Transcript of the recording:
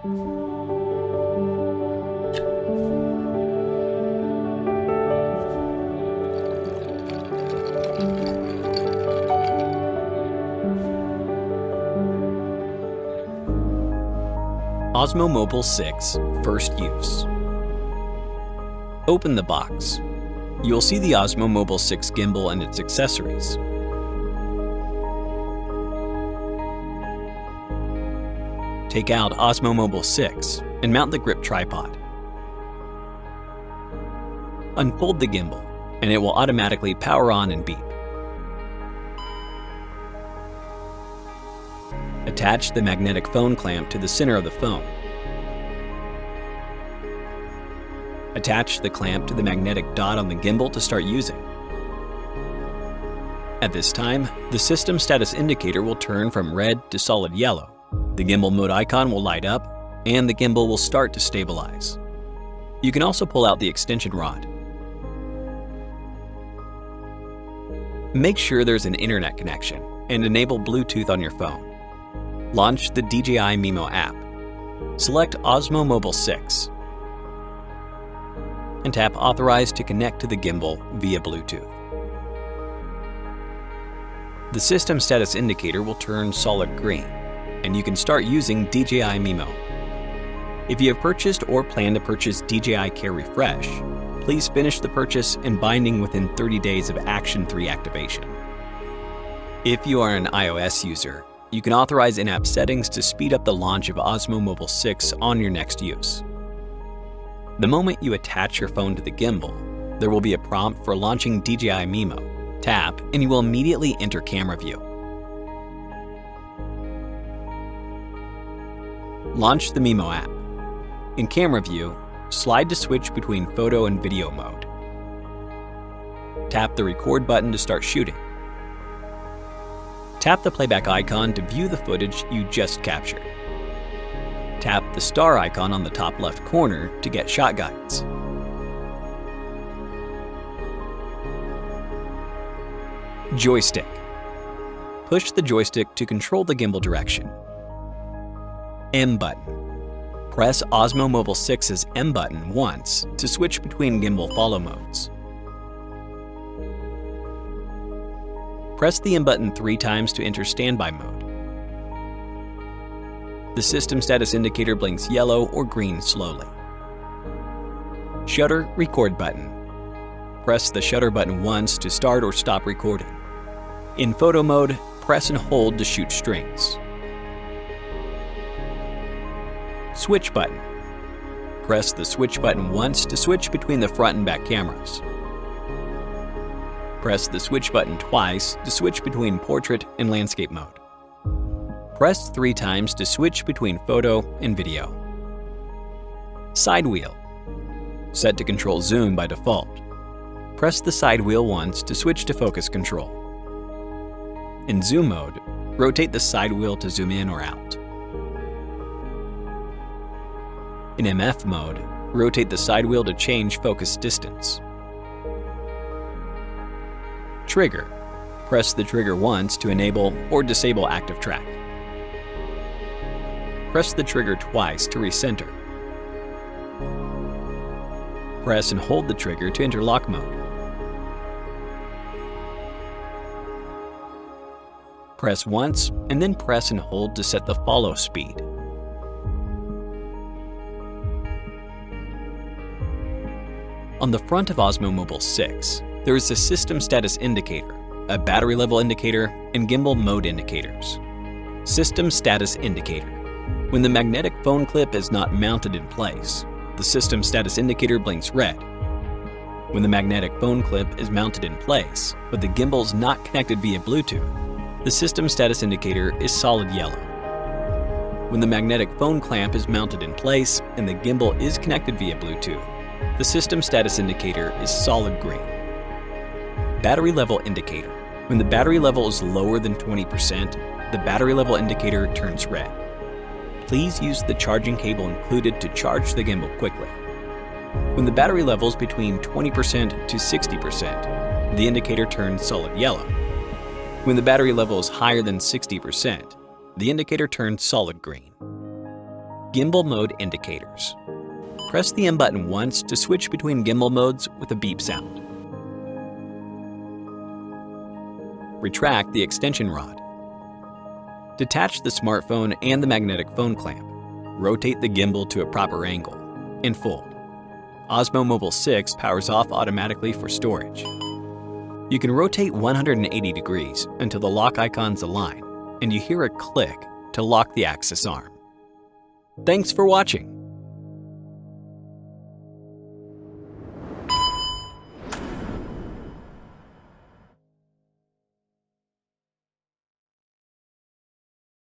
Osmo Mobile 6 First Use. Open the box. You'll see the Osmo Mobile 6 gimbal and its accessories. Take out Osmo Mobile 6 and mount the grip tripod. Unfold the gimbal, and it will automatically power on and beep. Attach the magnetic phone clamp to the center of the phone. Attach the clamp to the magnetic dot on the gimbal to start using. At this time, the system status indicator will turn from red to solid yellow. The gimbal mode icon will light up, and the gimbal will start to stabilize. You can also pull out the extension rod. Make sure there's an internet connection and enable Bluetooth on your phone. Launch the DJI Mimo app. Select Osmo Mobile 6 and tap Authorize to connect to the gimbal via Bluetooth. The system status indicator will turn solid green, and you can start using DJI Mimo. If you have purchased or plan to purchase DJI Care Refresh, please finish the purchase and binding within 30 days of Action 3 activation. If you are an iOS user, you can authorize in-app settings to speed up the launch of Osmo Mobile 6 on your next use. The moment you attach your phone to the gimbal, there will be a prompt for launching DJI Mimo. Tap, and you will immediately enter camera view. Launch the Mimo app. In camera view, slide to switch between photo and video mode. Tap the record button to start shooting. Tap the playback icon to view the footage you just captured. Tap the star icon on the top left corner to get shot guides. Joystick. Push the joystick to control the gimbal direction. M button. Press Osmo Mobile 6's M button once to switch between gimbal follow modes. Press the M button 3 times to enter standby mode. The system status indicator blinks yellow or green slowly. Shutter record button. Press the shutter button once to start or stop recording. In photo mode, press and hold to shoot strings. Switch button. Press the switch button once to switch between the front and back cameras. Press the switch button twice to switch between portrait and landscape mode. Press 3 times to switch between photo and video. Side wheel. Set to control zoom by default. Press the side wheel once to switch to focus control. In zoom mode, rotate the side wheel to zoom in or out. In MF mode, rotate the side wheel to change focus distance. Trigger. Press the trigger once to enable or disable active track. Press the trigger twice to recenter. Press and hold the trigger to enter lock mode. Press once and then press and hold to set the follow speed. On the front of Osmo Mobile 6, there is a system status indicator, a battery level indicator, and gimbal mode indicators. System status indicator. When the magnetic phone clip is not mounted in place, the system status indicator blinks red. When the magnetic phone clip is mounted in place, but the gimbal is not connected via Bluetooth, the system status indicator is solid yellow. When the magnetic phone clamp is mounted in place and the gimbal is connected via Bluetooth, the system status indicator is solid green. Battery level indicator. When the battery level is lower than 20%, the battery level indicator turns red. Please use the charging cable included to charge the gimbal quickly. When the battery level is between 20% to 60%, the indicator turns solid yellow. When the battery level is higher than 60%, the indicator turns solid green. Gimbal mode indicators. Press the M button once to switch between gimbal modes with a beep sound. Retract the extension rod. Detach the smartphone and the magnetic phone clamp. Rotate the gimbal to a proper angle and fold. Osmo Mobile 6 powers off automatically for storage. You can rotate 180 degrees until the lock icons align, and you hear a click to lock the axis arm. Thanks for watching.